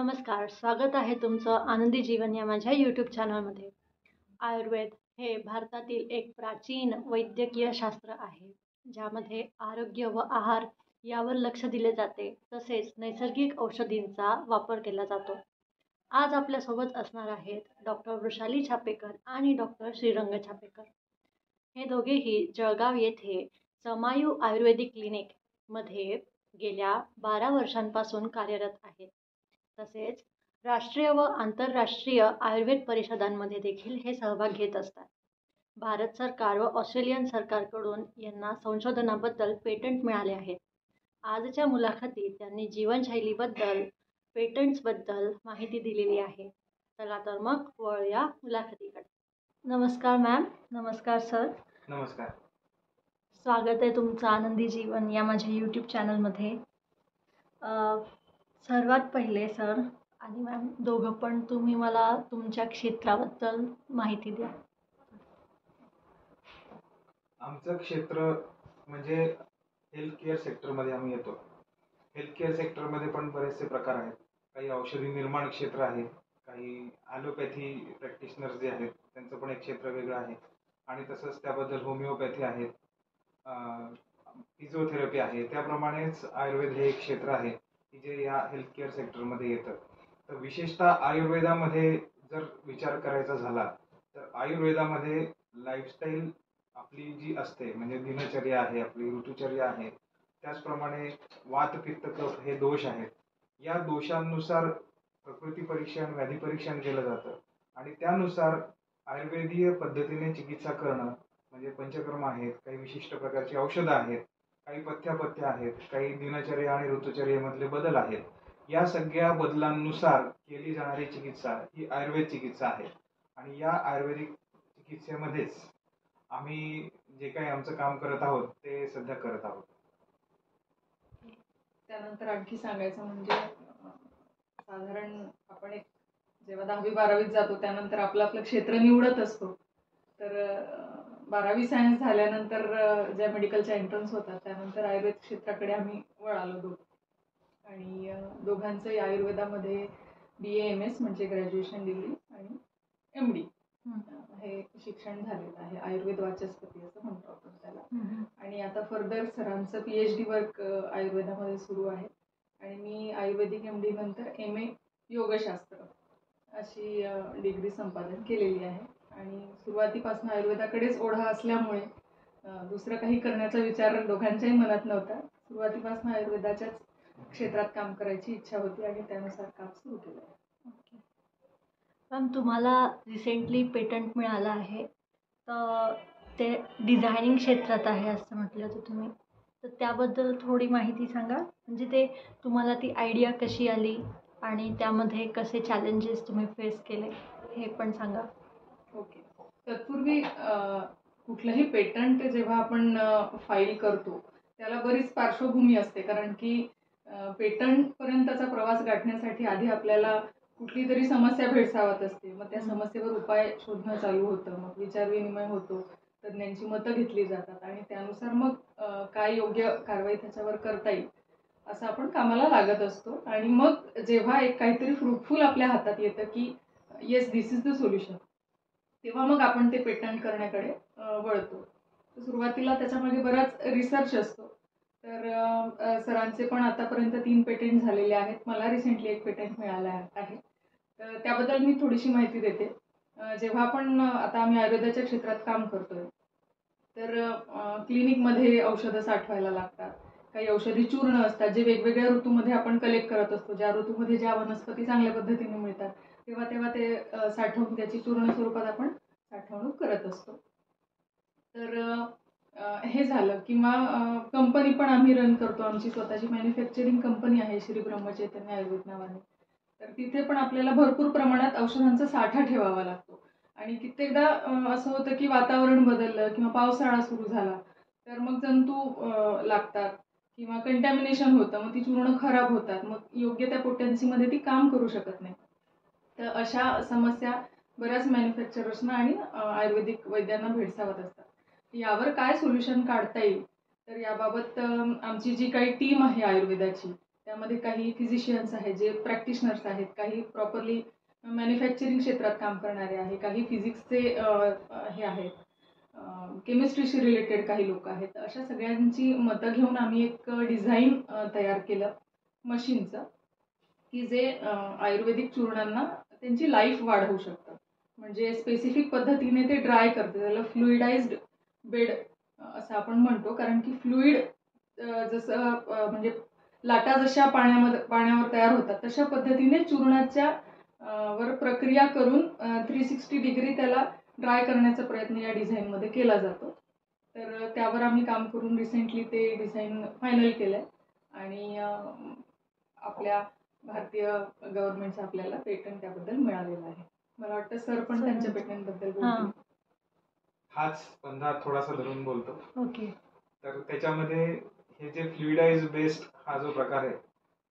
नमस्कार, स्वागत आहे तुमचं आनंदी जीवन या माझ्या यूट्यूब चॅनलमध्ये. आयुर्वेद हे भारतातील एक प्राचीन वैद्यकीय शास्त्र आहे, ज्यामध्ये आरोग्य व आहार यावर लक्ष दिले जाते, तसेच नैसर्गिक औषधींचा वापर केला जातो. आज आपल्यासोबत असणार आहेत डॉक्टर वृषाली छापेकर आणि डॉक्टर श्रीरंग छापेकर. हे दोघेही जळगाव येथे समायू आयुर्वेदिक क्लिनिकमध्ये गेल्या 12 वर्षांपासून कार्यरत आहेत. तसेच राष्ट्रीय व आंतरराष्ट्रीय आयुर्वेद परिषदांमध्ये देखील हे सहभाग घेत असतात. भारत सरकार व ऑस्ट्रेलियन सरकारकडून यांना संशोधनाबद्दल पेटंट मिळाले आहेत. आजच्या मुलाखतीत त्यांनी जीवनशैलीबद्दल, पेटंट्सबद्दल माहिती दिलेली आहे. चला तर मग वळूया मुलाखतीकडे. नमस्कार मॅम. नमस्कार सर. नमस्कार. स्वागत आहे तुमचं आनंदी जीवन या माझ्या यूट्यूब चॅनलमध्ये. सर्वात पहिले सर आणि मॅम दोघं पण तुम्ही मला तुमच्या क्षेत्राबद्दल माहिती द्या. आमचं क्षेत्र म्हणजे हेल्थ केअर सेक्टरमध्ये आम्ही येतो. हेल्थ केअर सेक्टरमध्ये पण बरेचसे प्रकार आहेत. काही औषधी निर्माण क्षेत्र आहे, काही ॲलोपॅथी प्रॅक्टिशनर्स जे आहेत त्यांचं पण एक क्षेत्र वेगळं आहे, आणि तसंच त्याबद्दल होमिओपॅथी आहेत, फिजिओथेरपी आहे. त्याप्रमाणेच आयुर्वेद हे एक क्षेत्र आहे की जे या हेल्थ केअर सेक्टरमध्ये येतं. तर विशेषतः आयुर्वेदामध्ये जर विचार करायचा झाला तर आयुर्वेदामध्ये लाईफस्टाईल आपली जी असते, म्हणजे दिनचर्या आहे, आपली ऋतुचर्या आहे, त्याचप्रमाणे वात पित्त कफ हे दोष आहेत. या दोषांनुसार प्रकृती परीक्षण, व्याधी परीक्षण केलं जातं, आणि त्यानुसार आयुर्वेदीय पद्धतीने चिकित्सा करणं म्हणजे पंचकर्म आहेत, काही विशिष्ट प्रकारची औषधं आहेत, काही पथ्यापथ्य आहेत, काही दिनचर्या आणि ऋतुचर्येमधले बदल आहेत. या सगळ्या बदलांनुसार केली जाणारी चिकित्सा ही आयुर्वेद चिकित्सा आहे. आणि या आयुर्वेदिक चिकित्सेमध्येच आम्ही जे काही आमचं काम करत आहोत ते सध्या करत आहोत. त्यानंतर आणखी सांगायचं म्हणजे साधारण आपण एक जेव्हा 10वी-12वीत जातो त्यानंतर आपलं क्षेत्र निवडत असतो. तर 12वी सायन्स झाल्यानंतर ज्या मेडिकलच्या एंट्रन्स होतात त्यानंतर आयुर्वेद क्षेत्राकडे आम्ही वळालो दोघं. आणि दोघांचंही आयुर्वेदामध्ये BA-MS म्हणजे ग्रॅज्युएशन डिग्री आणि MD हे शिक्षण झालेलं आहे. आयुर्वेद वाचस्पती असं म्हणतो आपण त्याला. आणि आता फर्दर सरांचं PhD वर्क आयुर्वेदामध्ये सुरू आहे. आणि मी आयुर्वेदिक MD नंतर MA योगशास्त्र अशी डिग्री संपादन केलेली आहे. आणि सुरुवातीपासून आयुर्वेदाकडेच ओढा असल्यामुळे दुसरं काही करण्याचा विचार दोघांच्याही मनात नव्हता. सुरुवातीपासून आयुर्वेदाच्याच क्षेत्रात काम करायची इच्छा होती आणि त्यानुसार काम सुरू केलं आहे. ओके मॅम, तुम्हाला रिसेंटली पेटंट मिळालं आहे, तर ते डिझायनिंग क्षेत्रात आहे असं म्हटलं होतं तुम्ही, तर त्याबद्दल थोडी माहिती सांगा. म्हणजे ते तुम्हाला ती आयडिया कशी आली आणि त्यामध्ये कसे चॅलेंजेस तुम्ही फेस केले हे पण सांगा. ओके. तत्पूर्वी कुठलंही पेटंट जेव्हा आपण फाईल करतो त्याला बरीच पार्श्वभूमी असते, कारण की पेटंटपर्यंतचा प्रवास गाठण्यासाठी आधी आपल्याला कुठली तरी समस्या भेडसावत असते. मग त्या समस्येवर उपाय शोधणं चालू होतं, मग विचारविनिमय होतो, तज्ज्ञांची मतं घेतली जातात आणि त्यानुसार मग काय योग्य कारवाई त्याच्यावर करता येईल असं आपण कामाला लागत असतो. आणि मग जेव्हा एक काहीतरी फ्रुटफुल आपल्या हातात येतं की yes this is the solution, तेव्हा मग आपण ते पेटंट करण्याकडे वळतो. सुरुवातीला त्याच्यामध्ये बराच रिसर्च असतो. तर सरांचे पण आतापर्यंत 3 पेटंट झालेले आहेत. मला रिसेंटली एक पेटंट मिळालं आहे. तर त्याबद्दल मी थोडीशी माहिती देते. जेव्हा आपण आता आम्ही आयुर्वेदाच्या क्षेत्रात काम करतोय तर क्लिनिकमध्ये औषधं साठवायला लागतात. काही औषधी चूर्ण असतात जे वेगवेगळ्या ऋतूमध्ये आपण कलेक्ट करत असतो. ज्या ऋतूमध्ये ज्या वनस्पती चांगल्या पद्धतीने मिळतात तेव्हा ते साठवून त्याची चूर्ण स्वरूपात आपण साठवणूक करत असतो. तर हे झालं. किंवा कंपनी पण आम्ही रन करतो. आमची स्वतःची मॅन्युफॅक्चरिंग कंपनी आहे श्री ब्रह्मचैतन्य आयुर्वेद नावाने. तर तिथे पण आपल्याला भरपूर प्रमाणात औषधांचा साठा ठेवावा लागतो. आणि कित्येकदा असं होतं की वातावरण बदललं किंवा पावसाळा सुरू झाला तर मग जंतू लागतात किंवा कंटॅमिनेशन होतं, मग ती चूर्ण खराब होतात, मग योग्य त्या पोटेन्सीमध्ये ती काम करू शकत नाही. तर अशा समस्या बऱ्याच मॅन्युफॅक्चरर्सना आणि आयुर्वेदिक वैद्यांना भेडसावत असतात. यावर काय सोल्युशन काढता येईल तर याबाबत आमची जी काही टीम आहे आयुर्वेदाची, त्यामध्ये काही फिजिशियन्स आहेत, जे प्रॅक्टिशनर्स आहेत, काही प्रॉपरली मॅन्युफॅक्चरिंग क्षेत्रात काम करणारे आहे, काही फिजिक्सचे हे आहेत, केमिस्ट्रीशी रिलेटेड काही लोक आहेत. अशा सगळ्यांची मतं घेऊन आम्ही एक डिझाईन तयार केलं मशीनचं, की जे आयुर्वेदिक चूर्णांना त्यांची लाईफ वाढवू शकतं. म्हणजे स्पेसिफिक पद्धतीने ते ड्राय करते, त्याला फ्लुइडाइज्ड बेड असं आपण म्हणतो. कारण की फ्लुइड जसं म्हणजे लाटा जशा पाण्यावर तयार होतात तशा पद्धतीने चूर्णाच्या वर प्रक्रिया करून 360 डिग्री त्याला ड्राय करण्याचा प्रयत्न या डिझाईनमध्ये केला जातो. तर त्यावर आम्ही काम करून रिसेंटली ते डिझाईन फायनल केलं आहे आणि आपल्या भारतीय गव्हर्नमेंटचं आपल्याला पेटंट त्याबद्दल मिळालेलं आहे. मला वाटतं सर पण त्यांच्या पेटंटबद्दल बोलतील. हाच पंधा थोडासा धरून बोलतो. ओके. तर त्याच्यामध्ये हे जे फ्लुइडाइज बेस्ड हा जो प्रकार आहे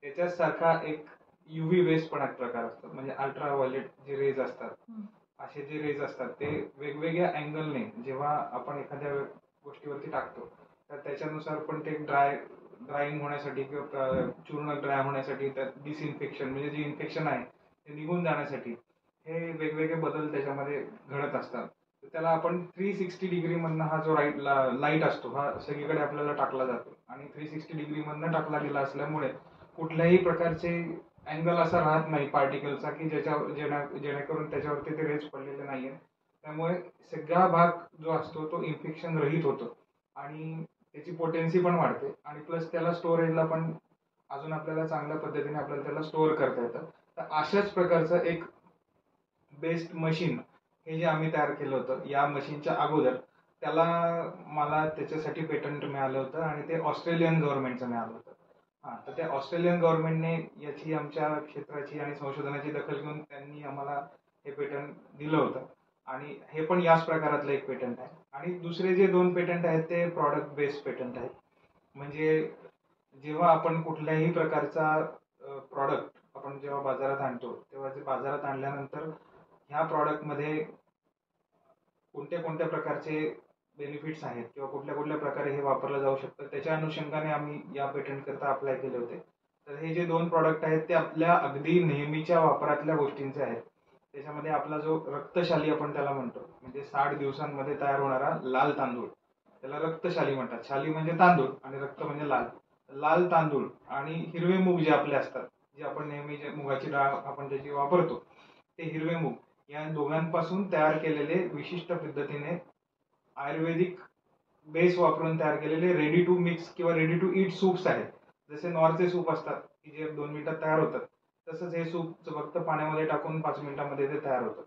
त्याच्याच सारखा एक युव्ही बेस्ड पण एक प्रकार असतो. म्हणजे अल्ट्रा व्हायोलेट जे रेज असतात, असे जे रेज असतात ते वेगवेगळ्या अँगलने जेव्हा आपण एखाद्या गोष्टीवरती टाकतो तर त्याच्यानुसार पण ते ड्रायिंग होण्यासाठी किंवा चूर्ण ड्राय होण्यासाठी, त्यात डिसइन्फेक्शन म्हणजे जे इन्फेक्शन आहे ते निघून जाण्यासाठी हे वेगवेगळे बदल त्याच्यामध्ये घडत असतात. तर त्याला आपण 360 डिग्री मधनं हा जो लाईट असतो हा सगळीकडे आपल्याला टाकला जातो आणि 360 डिग्री मधनं टाकला गेला असल्यामुळे कुठल्याही प्रकारचे अँगल असा राहत नाही पार्टिकलचा की जेणेकरून त्याच्यावरती ते रेज पडलेले नाहीये. त्यामुळे सगळा भाग जो असतो तो इन्फेक्शन रहित होतो आणि त्याची पोटेन्सी पण वाढते आणि प्लस त्याला स्टोरेजला पण अजून आपल्याला चांगल्या पद्धतीने आपल्याला त्याला स्टोअर करता येतं. तर अशाच प्रकारचं एक बेस्ट मशीन हे जे आम्ही तयार केलं होतं, या मशीनच्या अगोदर त्याला मला त्याच्यासाठी पेटंट मिळालं होतं आणि ते ऑस्ट्रेलियन गव्हर्नमेंटचं मिळालं होतं. तर त्या ऑस्ट्रेलियन गव्हर्नमेंटने याची आमच्या क्षेत्राची आणि संशोधनाची दखल घेऊन त्यांनी आम्हाला हे पेटंट दिलं होतं आणि हे पण याच प्रकारातलं एक पेटंट आहे. आणि दुसरे जे 2 पेटंट आहेत ते प्रॉडक्ट बेस्ड पेटंट आहेत. म्हणजे जेव्हा आपण कुठल्याही प्रकारचा प्रॉडक्ट आपण जेव्हा बाजारात आणतो तेव्हा ते बाजारात आणल्यानंतर ह्या प्रॉडक्टमध्ये कोणत्या कोणत्या प्रकारचे बेनिफिट्स आहेत किंवा कुठल्या कुठल्या प्रकारे हे वापरलं जाऊ शकतं त्याच्या अनुषंगाने आम्ही या पेटंट करता अप्लाय केले होते. तर हे जे 2 प्रॉडक्ट आहेत ते आपल्या अगदी नेहमीच्या वापरातल्या गोष्टींचे आहेत. त्याच्यामध्ये आपला जो रक्तशाली आपण त्याला म्हणतो, म्हणजे 60 दिवसांमध्ये तयार होणारा लाल तांदूळ, त्याला रक्तशाली म्हणतात. शाली म्हणजे तांदूळ आणि रक्त म्हणजे लाल. लाल तांदूळ आणि हिरवे मूग जे आपले असतात, जे आपण नेहमी जे मुगाची डाळ आपण त्याची वापरतो, ते हिरवे मूग या दोघांपासून तयार केलेले विशिष्ट पद्धतीने आयुर्वेदिक बेस वापरून तयार केलेले रेडी टू मिक्स किंवा रेडी टू ईट सूप्स आहेत. जसे नॉरचे सूप असतात की जे 2 मिनिटात तयार होतात, तसंच हे सूप फक्त पाण्यामध्ये टाकून 5 मिनिटांमध्ये ते तयार होतं.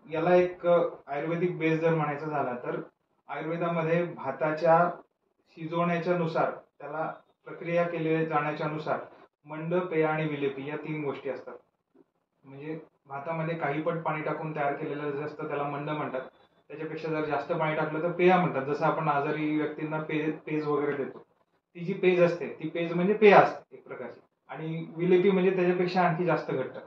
याला एक आयुर्वेदिक बेस जर म्हणायचं झाला तर आयुर्वेदामध्ये भाताच्या शिजवण्याच्या नुसार, त्याला प्रक्रिया केल्या जाण्याच्या नुसार मंड, पेय आणि विलेपी या 3 गोष्टी असतात. म्हणजे भातामध्ये काही पट पाणी टाकून तयार केलेलं जे असतं त्याला मंड म्हणतात. त्याच्यापेक्षा जर जास्त पाणी टाकलं तर पेया म्हणतात. जसं आपण आजारी व्यक्तींना पेज वगैरे देतो, ती जी पेज असते ती पेज म्हणजे पेया असते एक प्रकारची. आणि विलेपी म्हणजे त्याच्यापेक्षा आणखी जास्त घट्ट.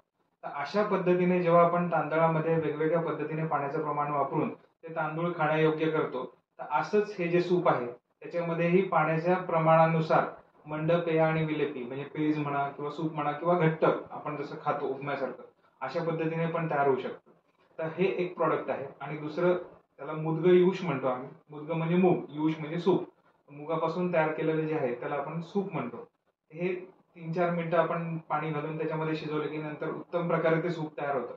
तर अशा पद्धतीने जेव्हा आपण तांदळामध्ये वेगवेगळ्या पद्धतीने पाण्याचं प्रमाण वापरून ते तांदूळ खाण्यायोग्य करतो, तर असंच हे जे सूप आहे त्याच्यामध्येही पाण्याच्या प्रमाणानुसार मंड, पेया आणि विलेपी म्हणजे पेज म्हणा किंवा सूप म्हणा किंवा घट्ट आपण जसं खातो उपम्यासारखं, अशा पद्धतीने पण तयार होऊ शकतं. तर हे एक प्रॉडक्ट आहे. आणि दुसरं त्याला मुदग युष म्हणतो आम्ही. मुदग म्हणजे मूग, युष म्हणजे सूप. मुगापासून तयार केलेले जे आहे त्याला आपण सूप म्हणतो. हे 3-4 मिनिटं आपण पाणी घालून त्याच्यामध्ये शिजवलं की नंतर उत्तम प्रकारे ते सूप तयार होतं.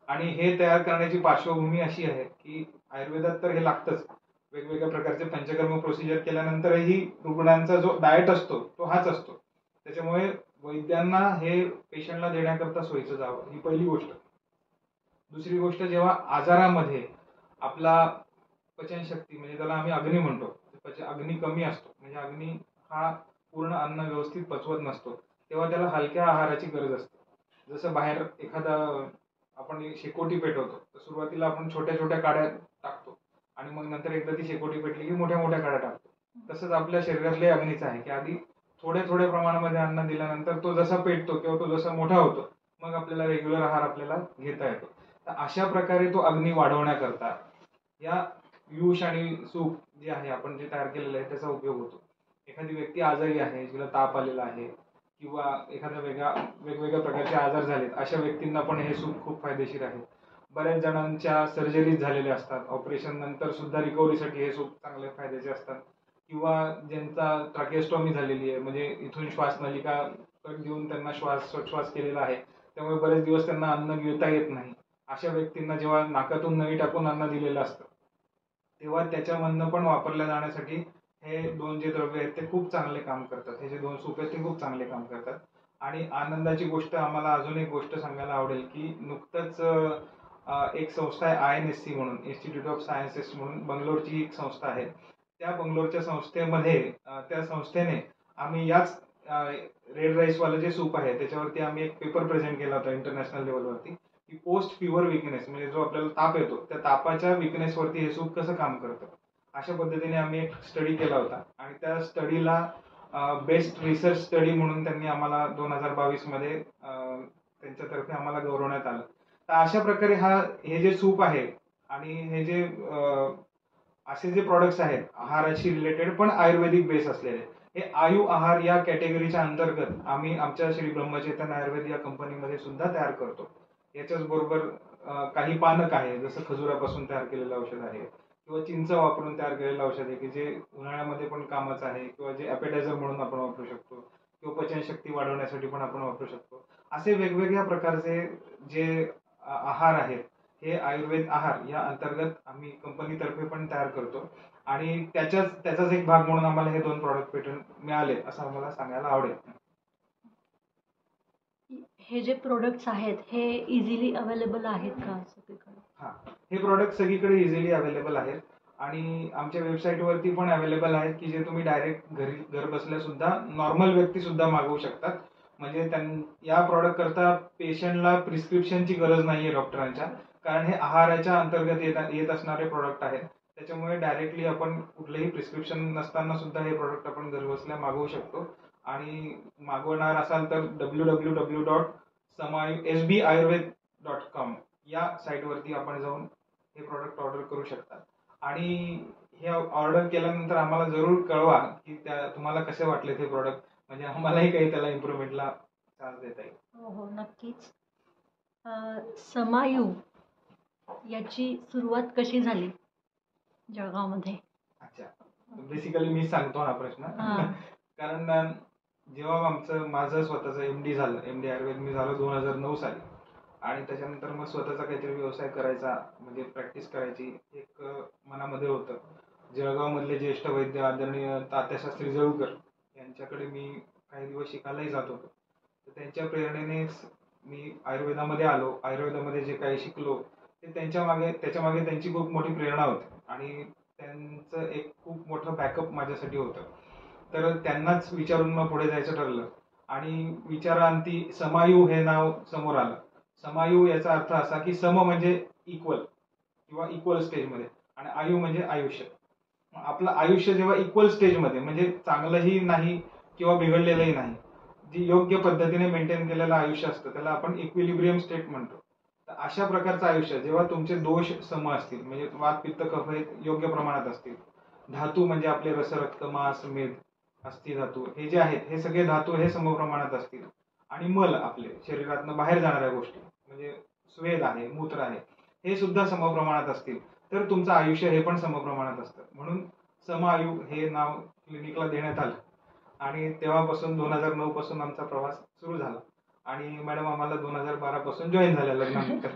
आणि हे तयार करण्याची पार्श्वभूमी अशी आहे की आयुर्वेदात तर हे लागतंच. वेगवेगळ्या प्रकारचे पंचकर्म प्रोसिजर केल्यानंतरही रुग्णांचा जो डाएट असतो तो हाच असतो. त्याच्यामुळे वैद्यांना हे पेशंटला देण्याकरता सोयीचं जावं, ही पहिली गोष्ट. दुसरी गोष्ट, जेव्हा आजारामध्ये आपला पचनशक्ती म्हणजे त्याला आम्ही अग्नी म्हणतो, अग्नी कमी असतो, म्हणजे अग्नी हा पूर्ण अन्न व्यवस्थित पचवत नसतो, तेव्हा त्याला हलक्या आहाराची गरज असते. जसं बाहेर एखादा आपण शेकोटी पेटवतो तर सुरुवातीला आपण छोट्या छोट्या काड्या टाकतो आणि मग नंतर एकदा ती शेकोटी पेटली की मोठ्या मोठ्या काड्या टाकतो. तसंच आपल्या शरीरातले अग्नीचं आहे की आधी थोड्या थोड्या प्रमाणामध्ये अन्न दिल्यानंतर तो जसा पेटतो किंवा तो जसा मोठा होतो मग आपल्याला रेग्युलर आहार आपल्याला घेता येतो. तर अशा प्रकारे तो अग्नी वाढवण्याकरता या युष आणि सूप जे आहे आपण जे तयार केलेलं आहे त्याचा उपयोग होतो. एखादी व्यक्ती आजारी आहे, जिला ताप आलेला आहे किंवा एखाद्या वेगवेगळ्या प्रकारचे आजार झालेत अशा व्यक्तींना पण हे सूप खूप फायदेशीर आहे. बऱ्याच जणांच्या सर्जरीज झालेल्या असतात, ऑपरेशन नंतर सुद्धा रिकव्हरीसाठी हे सूप चांगले फायद्याचे असतात. किंवा ज्यांचा ट्रॅकिओस्टॉमी झालेली आहे, म्हणजे इथून श्वास नलिका देऊन त्यांना श्वास केलेला आहे, त्यामुळे बरेच दिवस त्यांना अन्न गिळता येत नाही. अशा व्यक्तींना जेव्हा नाकातून नळी टाकून अन्न दिलेलं असतं तेव्हा त्याच्यामधनं पण वापरल्या जाण्यासाठी हे 2 जे द्रव्य आहेत ते खूप चांगले काम करतात. हे जे 2 सूप आहेत ते खूप चांगले काम करतात. आणि आनंदाची गोष्ट आम्हाला अजून एक गोष्ट सांगायला आवडेल की नुकतंच एक संस्था आहे INSC म्हणून, इन्स्टिट्यूट ऑफ सायन्सेस म्हणून बंगलोरची एक संस्था आहे. त्या बंगलोरच्या संस्थेमध्ये त्या संस्थेने आम्ही याच रेड राईसवालं जे सूप आहे त्याच्यावरती आम्ही एक पेपर प्रेझेंट केला होता इंटरनॅशनल लेवलवरती की पोस्ट फिवर विकनेस म्हणजे जो आपल्याला ताप येतो त्या तापाच्या विकनेसवरती हे सूप कसं काम करतं. अशा पद्धतीने आम्ही एक स्टडी केला होता आणि त्या स्टडीला बेस्ट रिसर्च स्टडी म्हणून त्यांनी आम्हाला 2022 मध्ये त्यांच्यातर्फे आम्हाला गौरवण्यात आलं. तर अशा प्रकारे हे जे सूप आहे आणि हे जे असे जे प्रॉडक्ट्स आहेत आहाराशी रिलेटेड पण आयुर्वेदिक बेस असलेले, हे आयु आहार या कॅटेगरीच्या अंतर्गत आम्ही आमच्या श्री ब्रह्मचैतन्य आयुर्वेद या कंपनीमध्ये सुद्धा तयार करतो. याच्याच बरोबर काही पानक आहे, जसं खजुरापासून तयार केलेलं औषध आहे किंवा चिंच वापरून तयार केलेलं औषध आहे की जे उन्हाळ्यामध्ये पण कामाचं आहे किंवा जे ॲपेटायझर म्हणून आपण वापरू शकतो किंवा पचनशक्ती वाढवण्यासाठी पण आपण वापरू शकतो. असे वेगवेगळ्या प्रकारचे जे आहार आहेत हे आयुर्वेद आहार या अंतर्गत आम्ही कंपनीतर्फे पण तयार करतो आणि त्याचाच एक भाग म्हणून आम्हाला हे 2 प्रॉडक्ट पेटंट मिळाले असं आम्हाला सांगायला आवडेल. हे जे प्रोडक्ट्स आहेत हे इझिली अवेलेबल आहेत का सगळीकडे? हां, हे प्रॉडक्ट सगळीकडे इझिली अवेलेबल आहेत आणि आमच्या वेबसाईटवरती पण अवेलेबल आहेत की जे तुम्ही डायरेक्ट घर बसल्या सुद्धा नॉर्मल व्यक्ती सुद्धा मागवू शकतात. म्हणजे या प्रॉडक्ट करता पेशंटला प्रिस्क्रिप्शनची गरज नाहीये डॉक्टरांच्या, कारण हे आहाराच्या अंतर्गत येत असणारे प्रॉडक्ट आहेत. त्याच्यामुळे डायरेक्टली आपण कुठलंही प्रिस्क्रिप्शन नसताना सुद्धा हे प्रॉडक्ट आपण घरबसल्या मागवू शकतो. आणि मागवणार असाल तर www.sbiayurved.com या साईटवरती आपण जाऊन हे प्रॉडक्ट ऑर्डर करू शकता. आणि हे ऑर्डर केल्यानंतर आम्हाला जरूर कळवा की तुम्हाला कसे वाटले ते प्रॉडक्ट, म्हणजे आम्हालाही काही त्याला इम्प्रूव्हमेंटला चान्स देता येईल. हो नक्कीच. समायू याची सुरुवात कशी झाली जळगावमध्ये? अच्छा, बेसिकली मी सांगतो हा प्रश्न. कारण जेव्हा माझं स्वतःचं MD झालं, MD आयुर्वेद मी झालो 2009 साली आणि त्याच्यानंतर मग स्वतःचा काहीतरी व्यवसाय करायचा म्हणजे प्रॅक्टिस करायची एक मनामध्ये होतं. जळगावमधले ज्येष्ठ वैद्य आदरणीय तात्याशास्त्री जळूकर यांच्याकडे मी काही दिवस शिकायलाही जात होतो. तर त्यांच्या प्रेरणेने मी आयुर्वेदामध्ये आलो. आयुर्वेदामध्ये जे काही शिकलो ते त्याच्या मागे त्यांची खूप मोठी प्रेरणा होती आणि त्यांचं एक खूप मोठं बॅकअप माझ्यासाठी होतं. तर त्यांनाच विचारून मग पुढे जायचं ठरलं आणि विचारांती समायू हे नाव समोर आलं. समायू याचा अर्थ असा की सम म्हणजे इक्वल किंवा इक्वल स्टेजमध्ये आणि आयु म्हणजे आयुष्य. आपलं आयुष्य जेव्हा इक्वल स्टेजमध्ये म्हणजे चांगलंही नाही किंवा बिघडलेलंही नाही, जी योग्य पद्धतीने मेंटेन केलेलं आयुष्य असतं त्याला आपण इक्विलिब्रियम स्टेट म्हणतो. तर अशा प्रकारचं आयुष्य जेव्हा तुमचे दोष सम असतील म्हणजे वात पित्त कफ हे योग्य प्रमाणात असतील, धातू म्हणजे आपले रस रक्त मांस मेद अस्थि धातू हे जे आहेत हे सगळे धातू हे समप्रमाणात असतील आणि मल आपले शरीरातनं बाहेर जाणाऱ्या गोष्टी म्हणजे स्वेद आहे मूत्र आहे हे सुद्धा समप्रमाणात असतील तर तुमचं आयुष्य हे पण समप्रमाणात असतं. म्हणून समायू हे नाव क्लिनिकला देण्यात आलं आणि तेव्हापासून 2009 पासून आमचा प्रवास सुरू झाला आणि मॅडम आम्हाला 2012 पासून जॉईन झाल्या लग्नानंतर.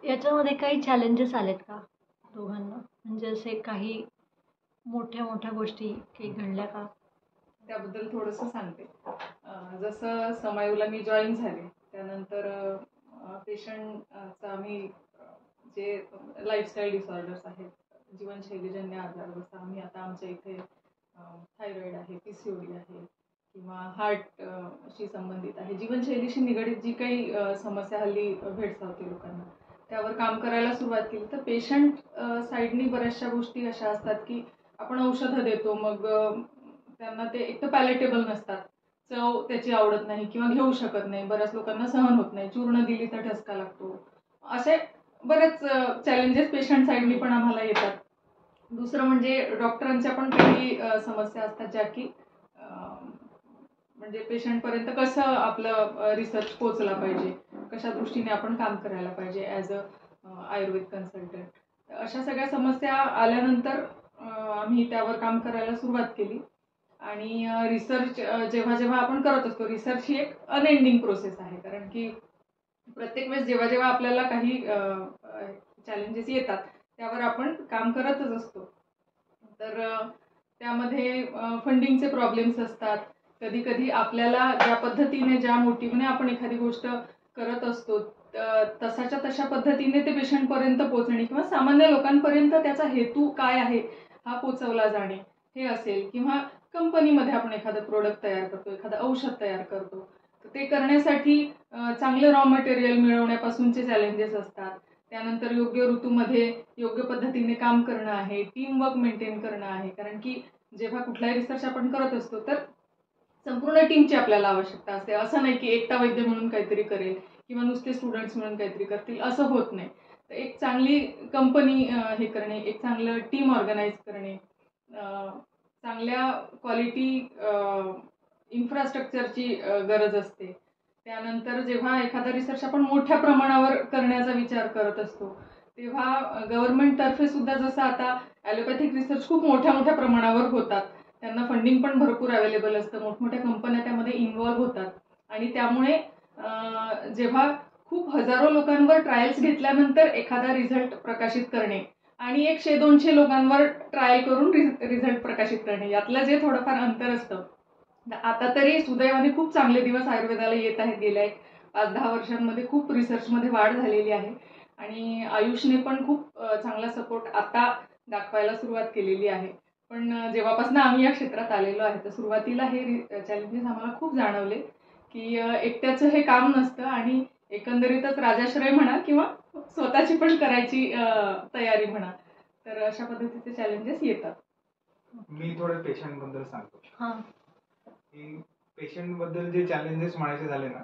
याच्यामध्ये काही चॅलेंजेस आलेत का दोघांना? म्हणजे असे काही मोठ्या गोष्टी काही घडल्या का? त्याबद्दल थोडंसं सांगते. जसं समायूला मी जॉईन झाले त्यानंतर पेशंटचा आम्ही जे लाईफस्टाईल डिसऑर्डर्स आहेत, जीवनशैलीजन्य आजार, जसं आम्ही आता आमच्या इथे थायरॉइड आहे, PCOD आहे किंवा हार्टशी संबंधित आहे, जीवनशैलीशी निगडीत जी काही समस्या हल्ली भेडसावते लोकांना, त्यावर काम करायला सुरुवात केली. तर पेशंट साईडनी बऱ्याचशा गोष्टी अशा असतात की आपण औषधं देतो, मग त्यांना ते एक तर पॅलेटेबल नसतात, चव त्याची आवडत नाही किंवा घेऊ शकत नाही, बऱ्याच लोकांना सहन होत नाही, चूर्ण दिली तर ठसका लागतो, असे बरेच चॅलेंजेस पेशंट साईडनी पण आम्हाला येतात. दुसरं म्हणजे डॉक्टरांच्या पण काही समस्या असतात ज्या की म्हणजे पेशंटपर्यंत कसं आपलं रिसर्च पोचला पाहिजे, कशा दृष्टीने आपण काम करायला पाहिजे ॲज अ आयुर्वेद कन्सल्टंट. अशा सगळ्या समस्या आल्यानंतर आम्ही त्यावर काम करायला सुरुवात केली. आणि रिसर्च जेव्हा जेव्हा आपण करत असतो, रिसर्च ही एक अनएंडिंग प्रोसेस आहे. कारण की प्रत्येक वेळेस जेव्हा जेव्हा आपल्याला काही चॅलेंजेस येतात त्यावर आपण काम करतच असतो. तर त्यामध्ये फंडिंगचे प्रॉब्लेम्स असतात. कधी कधी आपल्याला ज्या पद्धतीने ज्या मोटिव्हने आपण एखादी गोष्ट करत असतो तशाच्या तशा पद्धतीने ते पेशंटपर्यंत पोहोचणे किंवा सामान्य लोकांपर्यंत त्याचा हेतू काय आहे हा पोचवला जाणे हे असेल, किंवा कंपनीमध्ये आपण एखादं प्रोडक्ट तयार करतो, एखादं औषध तयार करतो, तर ते करण्यासाठी चांगलं रॉ मटेरियल मिळवण्यापासूनचे चॅलेंजेस असतात. त्यानंतर योग्य ऋतूमध्ये योग्य पद्धतीने काम करणं आहे, टीमवर्क मेंटेन करणं आहे. कारण की जेव्हा कुठलाही रिसर्च आपण करत असतो तर संपूर्ण टीमची आपल्याला आवश्यकता असते. असं नाही की एकटा वैद्य म्हणून काहीतरी करेल किंवा नुसते स्टुडंट्स म्हणून काहीतरी करतील, असं होत नाही. तर एक चांगली कंपनी हे करणे, एक चांगलं टीम ऑर्गनाईज करणे, चांगल्या क्वालिटी इन्फ्रास्ट्रक्चरची गरज असते. त्यानंतर जेव्हा एखादा रिसर्च आपण मोठ्या प्रमाणावर करण्याचा विचार करत असतो तेव्हा गव्हर्नमेंटतर्फे सुद्धा, जसं आता ॲलोपॅथिक रिसर्च खूप मोठ्या मोठ्या प्रमाणावर होतात, त्यांना फंडिंग पण भरपूर अवेलेबल असतं, मोठमोठ्या कंपन्या त्यामध्ये इन्व्हॉल्व्ह होतात. आणि त्यामुळे जेव्हा खूप हजारो लोकांवर ट्रायल्स घेतल्यानंतर एखादा रिझल्ट प्रकाशित करणे आणि 100-200 लोकांवर ट्रायल करून रिझल्ट प्रकाशित करणे, यातलं जे थोडंफार अंतर असतं. आता तरी सुदैवाने खूप चांगले दिवस आयुर्वेदाला येत आहेत. गेल्या 5-10 वर्षांमध्ये खूप रिसर्चमध्ये वाढ झालेली आहे आणि आयुषने पण खूप चांगला सपोर्ट आता दाखवायला सुरुवात केलेली आहे. पण जेव्हापासून आम्ही या क्षेत्रात आलेलो आहे तर सुरुवातीला हे चॅलेंजेस आम्हाला खूप जाणवले की एकट्याचं हे काम नसतं आणि एकंदरीतच राजाश्रय म्हणा किंवा स्वतःची पण करायची तयारी म्हणा, तर अशा पद्धतीचे चॅलेंजेस येतात. मी थोडं पेशंट बद्दल सांगतो हां. की पेशंट बद्दल जे चॅलेंजेस म्हणायचे झाले ना,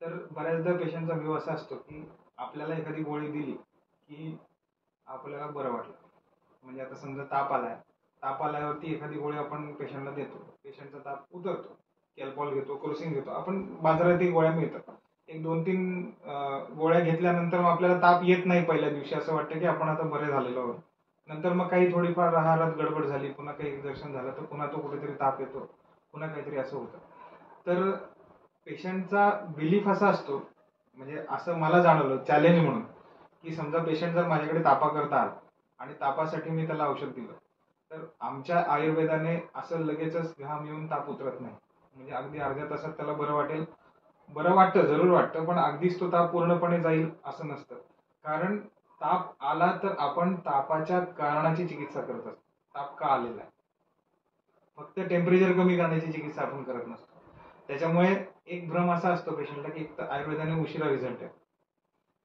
तर बऱ्याचदा पेशंटचा व्यू असा असतो की आपल्याला एखादी गोळी दिली की आपल्याला बरं वाटलं. म्हणजे आता समजा ताप आल्यावरती एखादी गोळी आपण पेशंटला देतो, पेशंटचा ताप उतरतो, कॅल्पॉल घेतो, क्रोसिन घेतो, आपण बाजारातही गोळ्या मिळतात. एक 2-3 गोळ्या घेतल्यानंतर मग आपल्याला ताप येत नाही पहिल्या दिवशी, असं वाटतं की आपण आता बरे झालेलो आहोत. नंतर मग काही थोडीफार आहारात गडबड झाली, पुन्हा काही एक्झर्शन झालं तर पुन्हा तो कुठेतरी ताप येतो, पुन्हा काहीतरी असं होतं. तर पेशंटचा बिलीफ असा असतो, म्हणजे असं मला जाणवलं चॅलेंज म्हणून, की समजा पेशंट जर माझ्याकडे तापाकरता आला आणि तापासाठी मी त्याला औषध दिलं, तर आमच्या आयुर्वेदाने असं लगेचच घाम येऊन ताप उतरत नाही. म्हणजे अगदी अर्ध्या तासात त्याला बरं वाटेल, बरं वाटतं, जरूर वाटतं, पण अगदीच तो ताप पूर्णपणे जाईल असं नसतं. कारण ताप आला तर आपण तापाच्या कारणाची चिकित्सा करत असतो. ताप का आलेला आहे, फक्त टेम्परेचर कमी करण्याची चिकित्सा आपण करत नसतो. त्याच्यामुळे एक भ्रम असा असतो पेशंटला की एक तर आयुर्वेदाने उशिरा रिझल्ट आहे,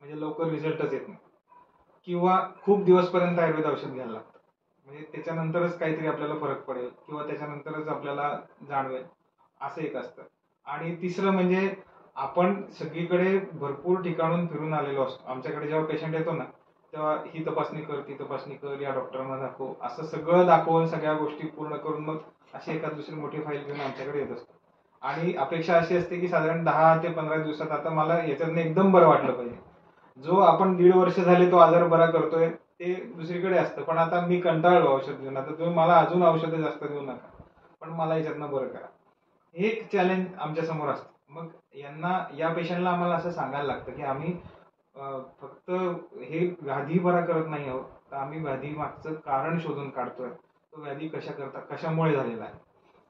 म्हणजे लवकर रिझल्टच येत नाही, किंवा खूप दिवसपर्यंत आयुर्वेद औषध घ्यायला लागतं, म्हणजे त्याच्यानंतरच काहीतरी आपल्याला फरक पडेल किंवा त्याच्यानंतरच आपल्याला जाणवेल, असं एक असतं. आणि तिसरं म्हणजे आपण सगळीकडे भरपूर ठिकाणून फिरून आलेलो असतो. आमच्याकडे जेव्हा पेशंट येतो ना तेव्हा ही तपासणी कर, ती तपासणी कर, या डॉक्टरांना दाखव, असं सगळं दाखवून सगळ्या गोष्टी पूर्ण करून मग अशी एखाद दुसरी मोठी फाईल घेऊन आमच्याकडे येत असतो. आणि अपेक्षा अशी असते की साधारण 10 ते 15 दिवसात आता मला याच्यातनं एकदम बरं वाटलं पाहिजे. जो आपण 1.5 वर्ष झाले तो आजार बरा करतोय ते दुसरीकडे असतं, पण आता मी कंटाळलो औषध घेऊन, आता तुम्ही मला अजून औषधं जास्त देऊ नका, पण मला याच्यातनं बरं करा. हे एक चॅलेंज आमच्या समोर असतं. मग या पेशंटला आम्हाला असं सांगायला लागतं की आम्ही फक्त हे व्याधी बरा करत नाही आहोत, तर आम्ही व्याधी मागचं कारण शोधून काढतोय. तो व्याधी कशामुळे झालेला आहे.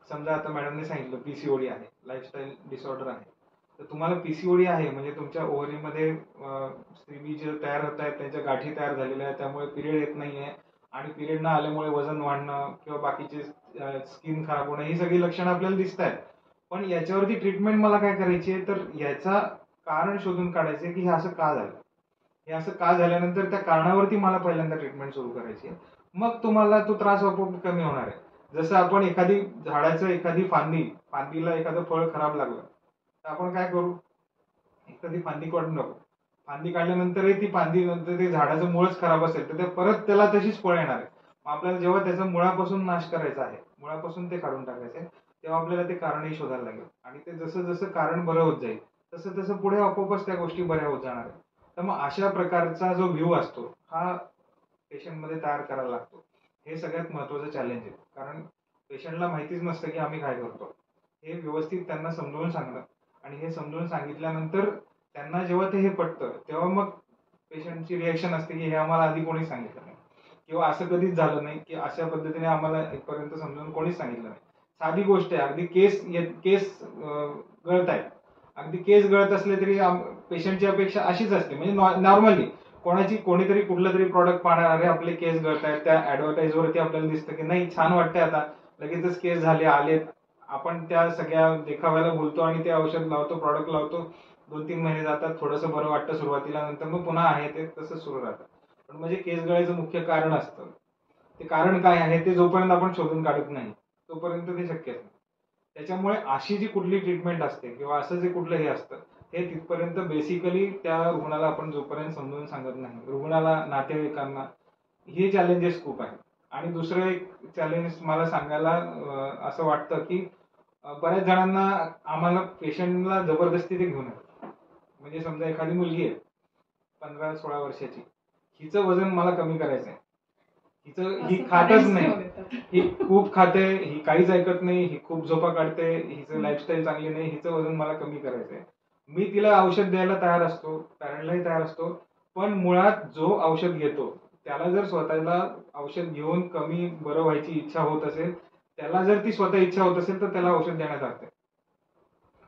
समजा आता मॅडमने सांगितलं पीसीओडी आहे, लाईफस्टाईल डिसऑर्डर आहे, तर तुम्हाला पीसीओडी आहे म्हणजे तुमच्या ओव्हरीमध्ये स्त्रीबीज तयार होत आहेत, त्यांच्या गाठी तयार झालेल्या आहेत, त्यामुळे पिरियड येत नाहीये आणि पिरियड न आल्यामुळे वजन वाढणं किंवा बाकीचे स्किन खराब होणं, ही सगळी लक्षणं आपल्याला दिसत आहेत. पण याच्यावरती ट्रीटमेंट मला काय करायची आहे, तर याचा कारण शोधून काढायचं की हे असं का झालं, हे असं का झाल्यानंतर त्या कारणावरती मला पहिल्यांदा ट्रीटमेंट सुरू करायची आहे. मग तुम्हाला तो त्रास आपोआप कमी होणार आहे. जसं आपण एखादी फांदीला एखादं फळ खराब लागलं तर आपण काय करू, एखादी फांदी काढून टाकू. फांदी काढल्यानंतरही ती फांदी नंतर ते झाडाचं मुळच खराब असेल तर ते परत त्याला तशीच फळ येणार आहे. आपल्याला जेव्हा त्याचा मुळापासून नाश करायचा आहे, मुळापासून ते काढून टाकायचं आहे, तेव्हा आपल्याला ते कारणही शोधायला लागेल आणि ते जसं जसं कारण बरं होत जाईल तसं तसं पुढे आपोआपच त्या गोष्टी बऱ्या होत जाणार आहेत. तर मग अशा प्रकारचा जो व्ह्यू असतो हा पेशंटमध्ये तयार करायला लागतो. हे सगळ्यात महत्त्वाचं चॅलेंज आहे. कारण पेशंटला माहितीच नसतं की आम्ही काय करतो. हे व्यवस्थित त्यांना समजावून सांगणं आणि हे समजावून सांगितल्यानंतर त्यांना जेव्हा ते हे पटतं तेव्हा मग पेशंटची रिॲक्शन असते की हे आम्हाला आधी कोणीच सांगितलं नाही किंवा असं कधीच झालं नाही की अशा पद्धतीने आम्हाला इथपर्यंत समजावून कोणीच सांगितलं नाही. साधी गोष्ट आहे, अगदी केस गळत आहेत. अगदी केस गळत असले तरी पेशंटची अपेक्षा अशीच असते, म्हणजे नॉर्मली कोणीतरी कुठलं तरी प्रॉडक्ट पाहणार, अरे आपले केस गळत आहेत, त्या ऍडव्हर्टाईज वरती आपल्याला दिसतं की नाही छान वाटतंय आता लगेचच केस झाले आलेत, आपण त्या सगळ्या देखाव्याला बोलतो आणि ते औषध लावतो, प्रॉडक्ट लावतो, 2-3 महिने जातात, थोडंसं बरं वाटतं सुरुवातीला, नंतर मग पुन्हा आहे ते तसंच सुरू राहतं. पण म्हणजे केस गळायचं मुख्य कारण असतं. ते कारण काय आहे ते जोपर्यंत आपण शोधून काढत नाही तोपर्यंत ते शक्यच नाही. त्याच्यामुळे अशी जी कुठली ट्रीटमेंट असते किंवा असं जे कुठलं हे असतं हे तिथपर्यंत बेसिकली त्या रुग्णाला आपण जोपर्यंत समजून सांगत नाही, रुग्णाला, नातेवाईकांना, हे चॅलेंजेस खूप आहेत. आणि दुसरं एक चॅलेंज मला सांगायला असं वाटतं की बऱ्याच जणांना आम्हाला पेशंटला जबरदस्ती ते घेऊन येतात. म्हणजे समजा एखादी मुलगी आहे 15-16 वर्षाची, हिचं वजन मला कमी करायचं आहे, ही असं खातच parents नाही, घेऊन येतात. ही खूप खाते, ही काहीच ऐकत नाही, ही खूप झोपा काढते, हिचं लाईफस्टाईल चांगली नाही, हिचं वजन मला कमी करायचंय. मी तिला औषध द्यायला तयार असतो, पॅरेंटलाही तयार असतो, पण मुळात जो औषध घेतो त्याला जर स्वतःला औषध घेऊन कमी बरं व्हायची इच्छा होत असेल, त्याला जर ती स्वतः इच्छा होत असेल तर त्याला औषध देण्यात अर्थ आहे.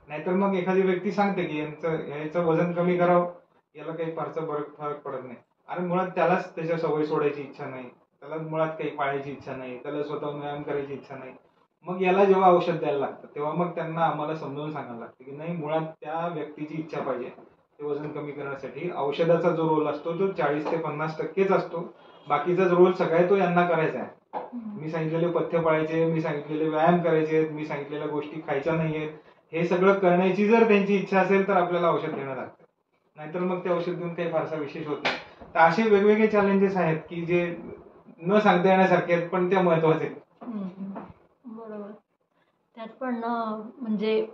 नाहीतर मग एखादी व्यक्ती सांगते की याचं वजन कमी करावं, याला काही फारसा फरक पडत नाही. अरे मुळात त्यालाच त्याच्या सवयी सोडायची इच्छा नाही, त्याला मुळात काही पाळायची इच्छा नाही, त्याला स्वतःहून व्यायाम करायची इच्छा नाही. मग याला जेव्हा औषध द्यायला लागतं तेव्हा मग त्यांना आम्हाला समजावून सांगायला लागतं की नाही, मुळात त्या व्यक्तीची इच्छा पाहिजे ते वजन कमी करण्यासाठी. औषधाचा जो रोल असतो तो 40 ते 50% असतो, बाकीचा रोल सगळा तो यांना करायचा आहे. मी सांगितलेले पथ्य पाळायचे, मी सांगितलेले व्यायाम करायचे, मी सांगितलेल्या गोष्टी खायच्या नाहीयेत, हे सगळं करण्याची जर त्यांची इच्छा असेल तर आपल्याला औषध देणं लागतं. नाहीतर मग ते औषध देऊन काही फारसा विशेष होत नाही. तर असे वेगवेगळे चॅलेंजेस आहेत की जे न सांगता येण्यासारखे आहेत पण ते महत्वाचे आहेत. बरोबर. त्यात पण म्हणजे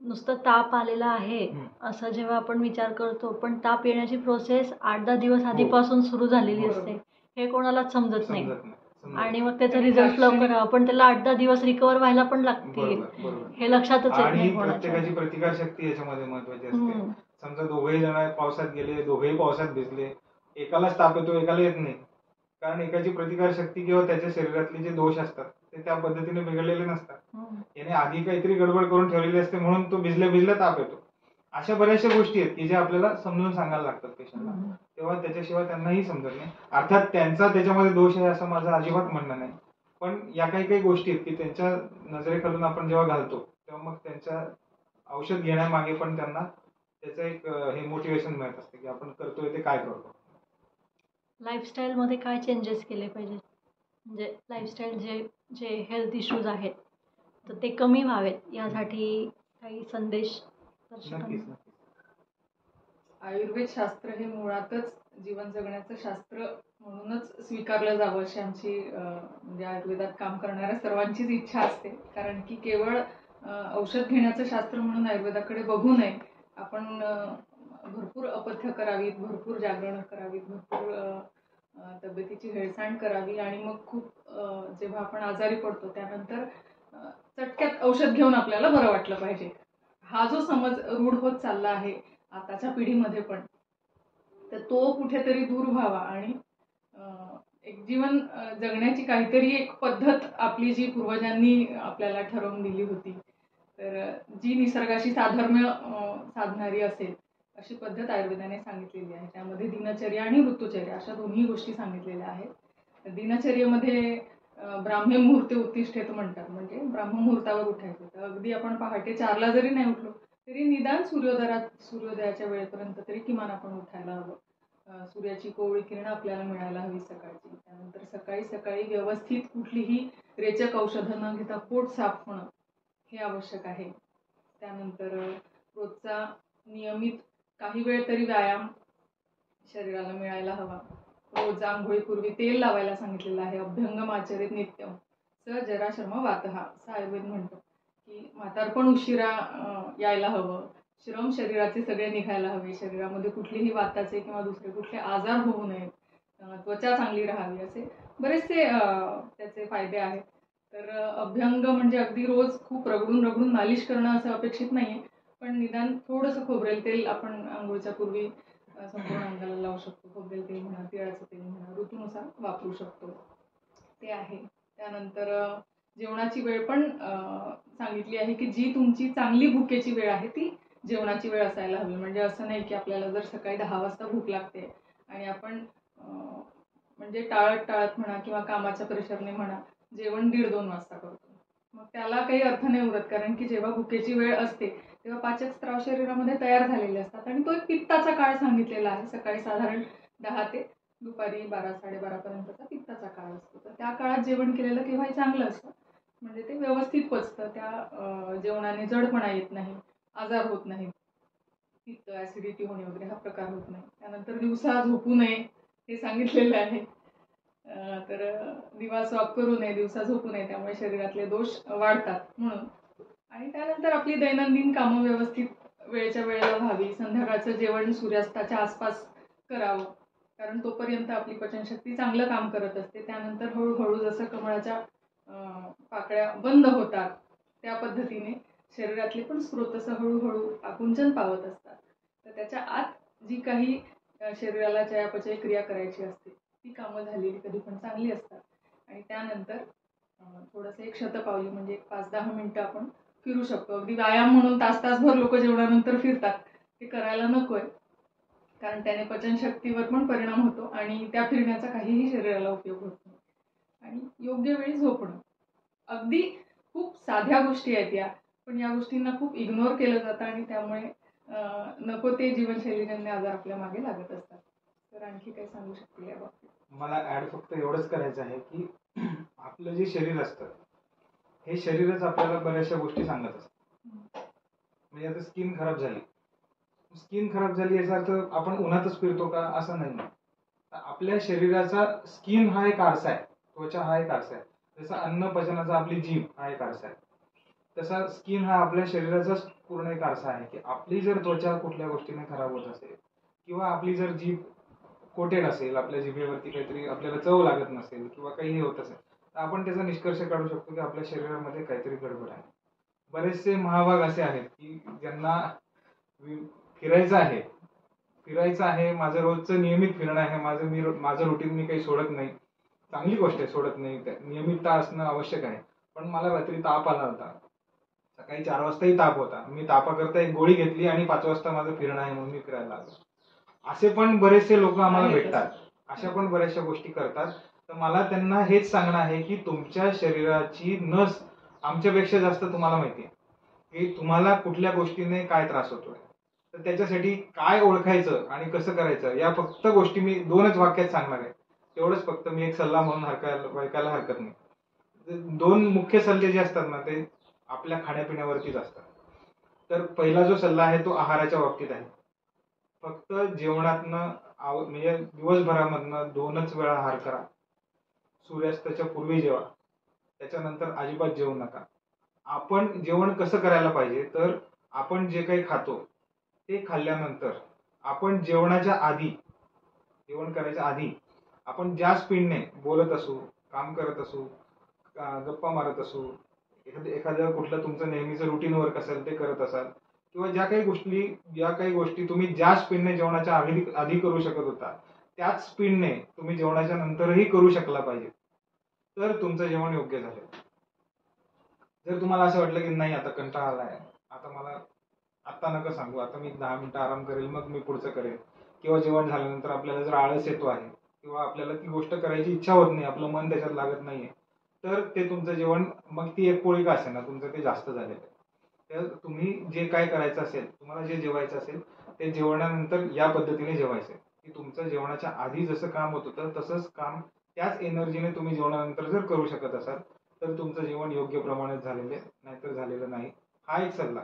नुसतं ताप आलेला आहे असं जेव्हा आपण विचार करतो, पण ताप येण्याची प्रोसेस 8-10 दिवस आधीपासून सुरू झालेली हो. असते, हे कोणालाच समजत नाही. समजत नाही. आणि मग त्याचा आणि रिझल्ट लाक्षणिक- लवकर आपण त्याला 8-10 दिवस रिकवर व्हायला पण लागतील, बरोबर बरोबर. हे लक्षातच येत आणि नाही कोणाच्या. प्रत्येकाची प्रतिकारशक्ती याच्यामध्ये महत्वाची असते. हम्म. समजा दोघेही जण पावसात गेले, दोघेही पावसात भिजले, एकालाच ताप येतो एकाला येत नाही, कारण एकाची प्रतिकारशक्ती किंवा त्याच्या शरीरातले जे दोष असतात ते त्या पद्धतीने बिघडलेले नसतात. याने आधी काहीतरी गडबड करून ठेवलेली असते म्हणून तो भिजल्या भिजल्या ताप येतो. अशा बऱ्याचशा गोष्टी आहेत की ज्या आपल्याला समजून सांगायला लागतात पेशंटला, तेव्हा त्याच्याशिवाय त्यांनाही समजत नाही. अर्थात त्यांचा त्याच्यामध्ये दोष आहे असं माझं अजिबात म्हणणं नाही, पण या काही काही गोष्टी आहेत की त्यांच्या नजरेखालून आपण जेव्हा घालतो तेव्हा मग त्यांच्या औषध घेण्यामागे पण त्यांना त्याचं एक हे मोटिवेशन मिळत असते की आपण करतोय ते काय करतो. लाईफस्टाईलमध्ये काय चेंजेस केले पाहिजे, म्हणजे लाईफस्टाईल जे हेल्थ इश्यूज आहेत तर ते कमी व्हावेत यासाठी काही संदेश दर्शकांना? नक्कीच नक्कीच. आयुर्वेद शास्त्र हे मुळातच जीवन जगण्याचं शास्त्र म्हणूनच स्वीकारलं जावं अशी आमची म्हणजे आयुर्वेदात काम करणाऱ्या सर्वांचीच इच्छा असते. कारण की केवळ औषध घेण्याचं शास्त्र म्हणून आयुर्वेदाकडे बघू नये. आपण भरपूर अपथ्य करावीत, भरपूर जागरण करावीत, भरपूर तब्येतीची हेळसांड करावी आणि मग खूप जेव्हा आपण आजारी पडतो त्यानंतर चटक्यात औषध घेऊन आपल्याला बरं वाटलं पाहिजे. हा जो समज रूढ होत चालला आहे आताच्या पिढीमध्ये पण, तर तो कुठेतरी दूर व्हावा आणि एक जीवन जगण्याची काहीतरी एक पद्धत आपली जी पूर्वजांनी आपल्याला ठरवून दिली होती, तर जी निसर्गाशी साधर्म्य साधणारी असेल अशी पद्धत आयुर्वेदाने सांगितलेली आहे. त्यामध्ये दिनचर्या आणि ऋतुचर्या अशा दोन्ही गोष्टी सांगितलेल्या आहेत. दिनचर्येमध्ये ब्राह्मी मुहूर्ते उत्तिष्ठेत म्हणतात, म्हणजे ब्राह्ममुहूर्तावर उठायचं. तर अगदी आपण पहाटे 4ला जरी नाही उठलो तरी निदान सूर्योदयाच्या वेळेपर्यंत तरी किमान आपण उठायला हवं. सूर्याची कोवळी किरणं आपल्याला मिळायला हवी सकाळची. त्यानंतर सकाळी सकाळी व्यवस्थित कुठलीही रेचक औषधं न घेता पोट साफ होणं हे आवश्यक आहे. त्यानंतर रोजचा नियमित काही वेळ तरी व्यायाम शरीराला मिळायला हवा. रोज आंघोळीपूर्वी तेल लावायला सांगितलेलं आहे. अभ्यंगम आचरित नित्यम स जरा शर्म वातहा असं आयुर्वेद म्हणतं. की म्हातारपण उशिरा यायला हवं, श्रम शरीराचे सगळे निघायला हवे, शरीरामध्ये कुठलेही वाताचे किंवा दुसरे कुठले आजार होऊ नयेत, त्वचा चांगली राहावी, असे बरेचसे त्याचे फायदे आहेत. तर अभ्यंग म्हणजे अगदी रोज खूप रगडून रगडून मालिश करणं असं अपेक्षित नाहीये, पण निदान थोडंसं खोबरेल तेल आपण अंघोळीच्या पूर्वी संपूर्ण अंगाला लावू शकतो. खोबरेल तेल म्हणा, तिळाचं तेल म्हणा, ऋतूनुसार वापरू शकतो, ते आहे. त्यानंतर जेवणाची वेळ पण सांगितली आहे की जी तुमची चांगली भुकेची वेळ आहे ती जेवणाची वेळ असायला हवी. म्हणजे असं नाही की आपल्याला जर सकाळी 10 वाजता भूक लागते आणि आपण म्हणजे टाळत टाळत म्हणा किंवा कामाच्या प्रेशरने म्हणा जेवण 1:30-2 वाजता करतो, मग त्याला काही अर्थ नाही उरत. कारण की जेव्हा भुकेची वेळ असते तेव्हा पाचक स्त्राव शरीरामध्ये तयार झालेले असतात आणि तो एक पित्ताचा काळ सांगितलेला आहे. सकाळी साधारण 10 ते दुपारी 12-12:30 पर्यंतचा पित्ताचा काळ असतो. तर त्या काळात जेवण केलेलं केव्हाही चांगलं असतं. म्हणजे ते व्यवस्थित पचतं, त्या जेवणाने जडपणा येत नाही, आजार होत नाही, पित्त ऍसिडिटी होणे वगैरे हा प्रकार होत नाही. त्यानंतर दिवसा झोपू नये हे सांगितलेलं आहे. तर दिवा स्वॅप करू नये, दिवसा झोपू नये, त्यामुळे शरीरातले दोष वाढतात म्हणून. आणि त्यानंतर आपली दैनंदिन कामं व्यवस्थित वेळेच्या वेळेला व्हावी. संध्याकाळचं जेवण सूर्यास्ताच्या आसपास करावं, कारण तोपर्यंत आपली पचनशक्ती चांगलं काम करत असते. त्यानंतर हळूहळू जसं कमळाच्या पाकळ्या बंद होतात त्या पद्धतीने शरीरातले पण स्रोत असं हळूहळू आकुंचन पावत असतात. तर त्याच्या आत जी काही शरीराला चयापचय क्रिया करायची असते ती कामं झालेली कधी पण चांगली असतात. आणि त्यानंतर थोडंसं एक शतपावली म्हणजे 5-10 मिनिटं आपण फिरू शकतो. अगदी व्यायाम म्हणून तास-तासभर लोक जेवणानंतर फिरतात, ते करायला नकोय, कारण त्याने पचनशक्तीवर पण परिणाम होतो आणि त्या फिरण्याचा काहीही शरीराला उपयोग होत नाही. आणि योग्य वेळी झोपणं, अगदी खूप साध्या गोष्टी आहेत या, पण या गोष्टींना खूप इग्नोर केलं जातं आणि त्यामुळे नको ते जीवनशैलीजन्य आजार आपल्या मागे लागत असतात. तर आणखी काही सांगू शकतील या बाबतीत? मला ऍड फक्त एवढंच करायचं आहे की आपलं जे शरीर असतं हे शरीरच आपल्याला बऱ्याचशा गोष्टी सांगत असतं. म्हणजे आता स्किन खराब झाली याचा अर्थ आपण उन्हातच फिरतो का असं नाही. आपल्या शरीराचा स्किन हा एक आरसा आहे, त्वचा हा एक आरसा आहे. जसं अन्न पचनाचा आपली जीभ हा एक आरसा आहे, तसा स्किन हा आपल्या शरीराचा पूर्ण एक आरसा आहे. की आपली जर त्वचा कुठल्या गोष्टीने खराब होत असेल किंवा आपली जर जीभ कोटेड असेल, आपल्या जिभेवरती काहीतरी आपल्याला चव लागत नसेल किंवा काही होत असेल, तर आपण त्याचा निष्कर्ष काढू शकतो की आपल्या शरीरामध्ये काहीतरी गडबड आहे. बरेचसे महाभाग असे आहेत की ज्यांना फिरायचं आहे, माझं रोजचं नियमित फिरणं आहे, माझं रुटीन मी काही सोडत नाही, चांगली गोष्ट आहे, सोडत नाही, नियमितता असणं आवश्यक आहे. पण मला रात्री ताप आला होता, सकाळी 4 वाजताही ताप होता, मी तापाकरता एक गोळी घेतली आणि 5 वाजता माझं फिरणं आहे म्हणून मी फिरायला लागलो. असे पण बरेचसे लोक आम्हाला भेटतात, अशा पण बऱ्याचशा गोष्टी करतात. तर मला त्यांना हेच सांगणं आहे की तुमच्या शरीराची नस आमच्यापेक्षा जास्त तुम्हाला माहिती आहे की तुम्हाला कुठल्या गोष्टीने काय त्रास होतोय. तर त्याच्यासाठी काय ओळखायचं आणि कसं करायचं या फक्त गोष्टी मी 2च वाक्यात सांगणार आहे. तेवढंच फक्त मी एक सल्ला म्हणून ऐकायला हरकत नाही. 2 मुख्य सल्ले जे असतात ना ते आपल्या खाण्यापिण्यावरतीच असतात. तर पहिला जो सल्ला आहे तो आहाराच्या बाबतीत आहे. फक्त जेवणातनं म्हणजे दिवसभरामधनं 2च वेळा आहार करा. सूर्यास्ताच्या पूर्वी जेवा, त्याच्यानंतर अजिबात जेवू नका. आपण जेवण कसं करायला पाहिजे, तर आपण जे काही खातो ते खाल्ल्यानंतर आपण जेवण करायच्या आधी आपण ज्या स्पीडने बोलत असू, काम करत असू, गप्पा मारत असू, एखादं कुठलं तुमचं नेहमीचं रुटीन वर्क असेल ते करत असाल किंवा ज्या काही गोष्टी तुम्ही ज्या स्पीडने जेवणाच्या आधी करू शकत होता त्याच स्पीडने तुम्ही जेवणाच्या नंतरही करू शकला पाहिजे, तर तुमचं जेवण योग्य झालं. जर तुम्हाला असं वाटलं की नाही आता कंटाळा आलाय, आता नका सांगू, आता मी 10 मिनिटं आराम करेल मग मी पुढचं करेल, किंवा जेवण झाल्यानंतर आपल्याला जर आळस येतो आहे किंवा आपल्याला ती गोष्ट करायची इच्छा होत नाही, आपलं मन त्याच्यात लागत नाहीये, तर ते तुमचं जेवण, मग ती एक पोळी का असेल ना, तुमचं ते जास्त झालेलं आहे. तर तुम्ही जे काय करायचं असेल, तुम्हाला जे जेवायचं असेल ते जेवणानंतर या पद्धतीने जेवायचं की तुमचं जेवणाच्या आधी जसं काम होत होतं तसंच काम त्याच एनर्जीने तुम्ही जेवणानंतर जर करू शकत असाल तर तुमचं जेवण योग्य प्रमाणात झालेलं आहे, नाहीतर झालेलं नाही. हा एक सल्ला.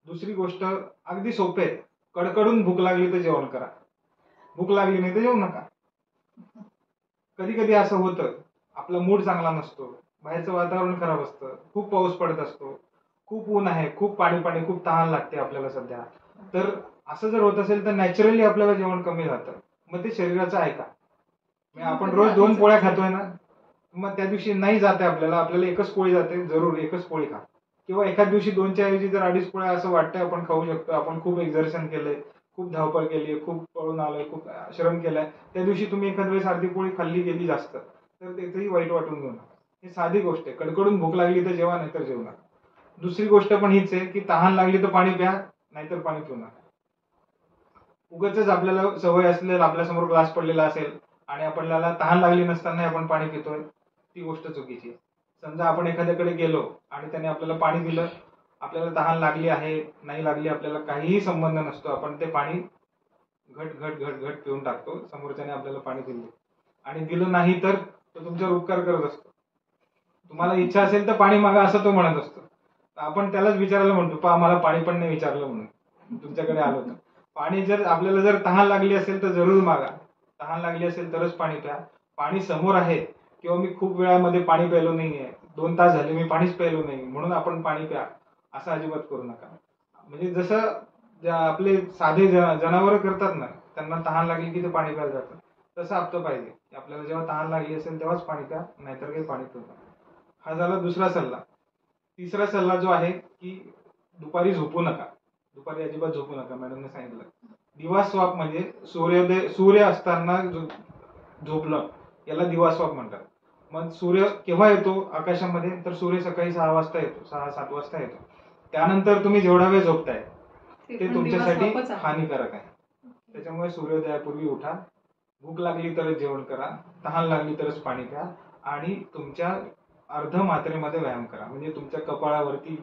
दुसरी गोष्ट अगदी सोपे आहे, कडकडून भूक लागली तर जेवण करा, भूक लागली नाही तर जेवू नका. कधी कधी असं होतं, आपला मूड चांगला नसतो, बाहेरचं वातावरण खराब असतं, खूप पाऊस पडत असतो, खूप ऊन आहे, खूप पाणी, खूप तहान लागते आपल्याला सध्या, तर असं जर होत असेल तर नॅचरली आपल्याला जेवण कमी जातं. मग ते शरीराचं आहे का? म्हणजे आपण रोज 2 पोळ्या खातोय ना, मग त्या दिवशी नाही जाते आपल्याला एकच पोळी जाते, जरूर एकच पोळी खा. किंवा एखाद दिवशी 2च्या ऐवजी जर 2.5 पोळ्या असं वाटतंय आपण खाऊ शकतो, आपण खूप एक्झर्शन केलंय, खूप धावपळ केली, खूप पळून आलोय, खूप श्रम केलाय, त्या दिवशी तुम्ही एखाद वेळेस अर्धी पोळी खाल्ली गेली जास्त, तर त्याचंही वाईट वाटून घेऊ नका. ही साधी गोष्ट आहे. कडकडून भूक लागली तर जेवा, नाही तर जेवू नका. दुसरी गोष्ट पण हीच आहे की तहान लागली तर पाणी प्या, नाहीतर पाणी पिऊ नका. उगाचच आपल्याला सवय असलेला आपल्यासमोर ग्लास पडलेला असेल आणि आपल्याला तहान लागली नसताना आपण पाणी पितोय, ती गोष्ट चुकीची आहे. समजा आपण एखाद्याकडे गेलो आणि त्याने आपल्याला पाणी दिलं, आपल्याला तहान लागली आहे, नाही लागली आपल्याला काहीही संबंध नसतो, आपण ते पाणी घट घट घट घट पिऊन टाकतो. समोरच्याने आपल्याला पाणी दिलं आणि दिलं नाही तर तो तुमच्यावर उपकार करत असतो. तुम्हाला इच्छा असेल तर पाणी मागा असं तो म्हणत असतो. आपण त्यालाच विचारायला म्हणतो, पहा मला पाणी पण नाही विचारलं म्हणून तुमच्याकडे आलो तर. पाणी जर आपल्याला जर तहान लागली असेल तर जरूर मागा. तहान लागली असेल तरच पाणी प्या. पाणी समोर आहे किंवा मी खूप वेळामध्ये पाणी प्यायलो नाहीये, 2 तास झाले मी पाणीच प्यायलो नाही म्हणून आपण पाणी प्या, असं अजिबात करू नका. म्हणजे जसं आपले साधे जनावर करतात ना, त्यांना तहान लागली की ते पाणी प्यायला जातात, तसं आपलं पाहिजे. आपल्याला जेव्हा तहान लागली असेल तेव्हाच पाणी प्या, नाहीतर काही पाणी पिऊ नका. हा झाला दुसरा सल्ला. तिसरा सल्ला जो आहे की दुपारी झोपू नका. दुपारी अजिबात झोपू नका. मॅडमने सांगितलं दिवास्वाप म्हणजे सूर्य असताना झोपलं याला दिवास्वाप म्हणतात. मग सूर्य केव्हा येतो आकाशामध्ये, तर सूर्य सकाळी 6 वाजता येतो, 6-7 वाजता येतो. त्यानंतर तुम्ही जेवढा वेळ झोपताय ते तुमच्यासाठी हानिकारक आहे. त्याच्यामुळे सूर्योदयापूर्वी उठा. भूक लागली तरच जेवण करा, तहान लागली तरच पाणी प्या आणि तुमच्या अर्ध मात्रेमध्ये व्यायाम करा. म्हणजे तुमच्या कपाळावरती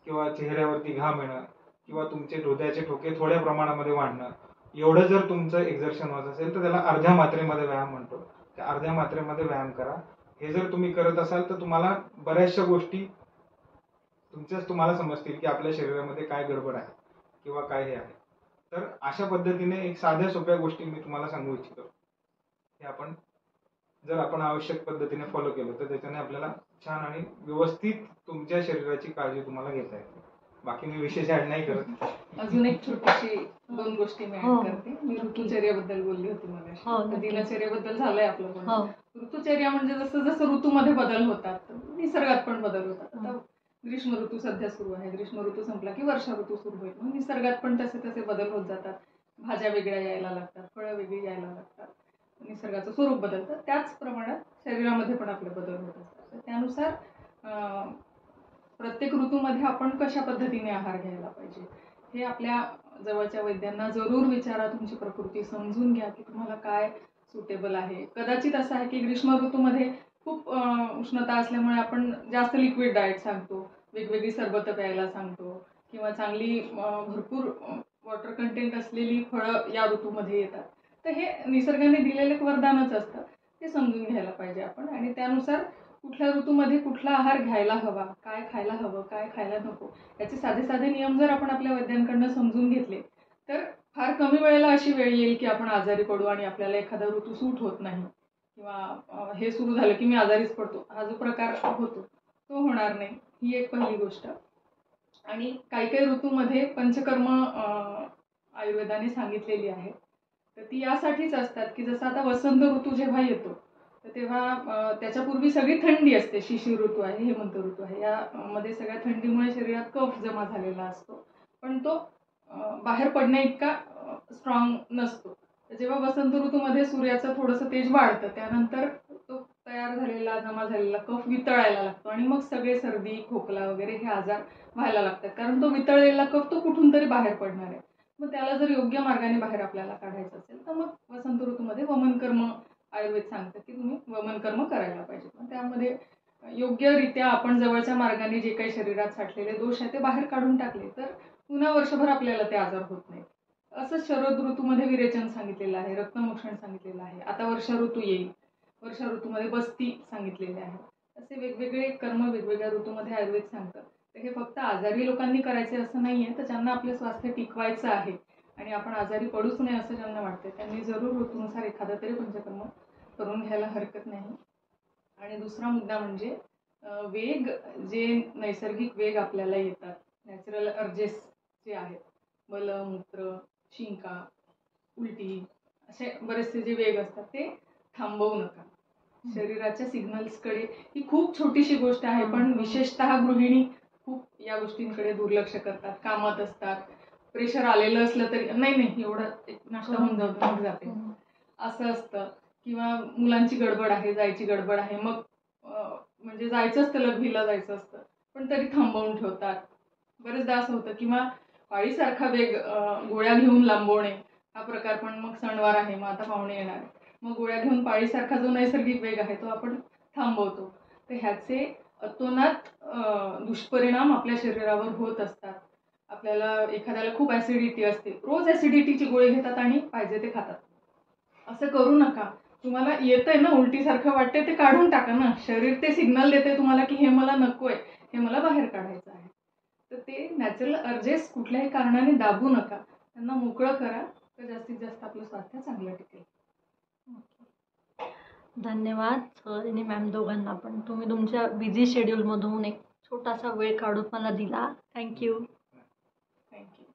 किंवा चेहऱ्यावरती घाम येणं किंवा तुमचे हृदयाचे ठोके थोड्या प्रमाणामध्ये वाढणं, एवढं जर तुमचं एक्झर्शन होत असेल तर त्याला अर्ध्या मात्रेमध्ये व्यायाम म्हणतो. त्या अर्ध्या मात्रेमध्ये व्यायाम करा. हे जर तुम्ही करत असाल तर तुम्हाला बऱ्याचशा गोष्टी तुम्हाला समजतील की आपल्या शरीरामध्ये काय गडबड आहे किंवा काय हे आहे. तर अशा पद्धतीने एक साध्या सोप्या गोष्टी मी तुम्हाला सांगू इच्छितो. हे आपण आवश्यक पद्धतीने फॉलो केलं तर त्याच्याने आपल्याला छान आणि व्यवस्थित तुमच्या शरीराची काळजी तुम्हाला घेता येते. बाकी मी विशेष ऍड नाही करत. अजून एक छोटीशी 2 गोष्टी मी हो. ऍड करते. मी ऋतुचर्याबद्दल बोलली होती हो, मगाशी. नक्की. दिनचर्याबद्दल झालंय आपलं हो. बोलणं. ऋतुचर्या म्हणजे जसं जसं ऋतूमध्ये बदल होतात, निसर्गात पण बदल होतात. आता ग्रीष्म ऋतू सध्या सुरू आहे. ग्रीष्म ऋतू संपला की वर्षा ऋतू सुरू होईल. मग निसर्गात पण तसे तसे बदल होत जातात. भाज्या वेगळ्या यायला लागतात, फळं वेगळी यायला लागतात. निसर्गाचं स्वरूप बदलतं. त्याच प्रमाणात शरीरामध्ये पण आपले बदल होत असतात. तर त्यानुसार प्रत्येक ऋतूमध्ये आपण कशा पद्धतीने आहार घ्यायला पाहिजे हे आपल्या जवळच्या वैद्यांना जरूर विचारा. तुमची प्रकृती समजून घ्या की तुम्हाला काय सुटेबल आहे. कदाचित असं आहे की ग्रीष्म ऋतूमध्ये खूप उष्णता असल्यामुळे आपण जास्त लिक्विड डाएट सांगतो, वेगवेगळी सरबतं प्यायला सांगतो किंवा चांगली भरपूर वॉटर कंटेंट असलेली फळं या ऋतूमध्ये येतात. तर हे निसर्गाने दिलेलं एक वरदानच असतं. ते समजून घ्यायला पाहिजे आपण आणि त्यानुसार कुठल्या ऋतूमध्ये कुठला आहार घ्यायला हवा, काय खायला हवं, काय खायला नको, याचे साधे साधे नियम जर आपण आपल्या वैद्यांकडनं समजून घेतले तर फार कमी वेळेला अशी वेळ येईल की आपण आजारी पडू आणि आपल्याला एखादा ऋतू सूट होत नाही किंवा हे सुरू झालं की मी आजारीच पडतो, हा जो प्रकार होतो तो होणार नाही. ही एक पहिली गोष्ट. आणि काही काही ऋतूमध्ये पंचकर्म आयुर्वेदाने सांगितलेली आहे. तर ती यासाठीच असतात की जसं आता वसंत ऋतू जेव्हा येतो तर तेव्हा त्याच्यापूर्वी सगळी थंडी असते. शिशिर ऋतू आहे, हेमंत ऋतू आहे, यामध्ये सगळ्या थंडीमुळे शरीरात कफ जमा झालेला असतो, पण तो बाहेर पडण्या इतका स्ट्रॉंग नसतो. तर जेव्हा वसंत ऋतूमध्ये सूर्याचं थोडंसं तेज वाढतं त्यानंतर तो तयार झालेला जमा झालेला कफ वितळायला लागतो आणि मग सगळे सर्दी खोकला वगैरे हे आजार व्हायला लागतात. कारण तो वितळलेला कफ तो कुठून तरी बाहेर पडणार आहे. मग त्याला जर योग्य मार्गाने बाहेर आपल्याला काढायचं असेल तर मग वसंत ऋतूमध्ये वमन कर्म आयुर्वेद सांगतं की तुम्ही वमन कर्म करायला पाहिजे. मग त्यामध्ये योग्यरित्या आपण जवळच्या मार्गाने जे काही शरीरात साठलेले दोष आहेत ते बाहेर काढून टाकले तर पुन्हा वर्षभर आपल्याला ते आजार होत नाही. असंच शरद ऋतूमध्ये विरेचन सांगितलेलं आहे, रक्तमोक्षण सांगितलेलं आहे. आता वर्षा ऋतू येईल, वर्षा ऋतूमध्ये बस्ती सांगितलेले आहे. असे वेगवेगळे कर्म वेगवेगळ्या ऋतूमध्ये आयुर्वेद सांगतं. तर हे फक्त आजारी लोकांनी करायचे असं नाहीये. तर ज्यांना आपलं स्वास्थ्य टिकवायचं आहे आणि आपण आजारी पडूच नये असं ज्यांना वाटतं त्यांनी जरूर ऋतूनुसार एखादा तरी पंचकर्म करून घ्यायला हरकत नाही. आणि दुसरा मुद्दा म्हणजे वेग जे नैसर्गिक वेग आपल्याला येतात, नॅचरल अर्जेस जे आहेत, मल मूत्र, शिंका, उलटी, असे बरेचसे जे वेग असतात ते थांबवू नका. शरीराच्या सिग्नल्सकडे, ही खूप छोटीशी गोष्ट आहे पण विशेषतः गृहिणी खूप या गोष्टींकडे दुर्लक्ष करतात, कामात असतात, प्रेशर आलेलं असलं तरी नाही नाही एवढं एक नाश्ता होऊन जातो मग जाते असं असतं, किंवा मुलांची गडबड आहे, जायची गडबड आहे, मग म्हणजे जायचं असतं, लघवीला जायचं असतं पण तरी थांबवून ठेवतात. बरेचदा असं होतं, किंवा पाळीसारखा वेग, गोळ्या घेऊन लांबवणे हा प्रकार पण, मग सणवार आहे, मग आता पाहुणे येणार आहे, मग गोळ्या घेऊन पाळीसारखा जो नैसर्गिक वेग आहे तो आपण थांबवतो. तर ह्याचे अतोनात दुष्परिणाम आपल्या शरीरावर होत असतात. आपल्याला एखाद्याला खूप ऍसिडिटी असते, रोज ऍसिडिटीची गोळी घेतात आणि पाहिजे ते खातात. असं करू नका. तुम्हाला येतंय ना, उलटीसारखं वाटतंय, ते काढून टाका ना. शरीर ते सिग्नल देते तुम्हाला की हे मला नकोय, हे मला बाहेर काढायचं आहे. तर ते नॅचरल अर्जेस कुठल्याही कारणाने दाबू नका, त्यांना मोकळं करा, तर जास्तीत जास्त आपलं स्वास्थ्य चांगलं टिकेल. धन्यवाद सर आणि मॅम दोघांना पण. तुम्ही तुमच्या बिझी शेड्यूलमधून एक छोटासा वेळ काढून मला दिला. थँक्यू. थँक्यू.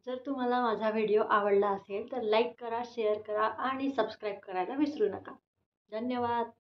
जर तुम्हाला माझा व्हिडिओ आवडला असेल तर लाईक करा, शेअर करा आणि सबस्क्राईब करायला विसरू नका. धन्यवाद.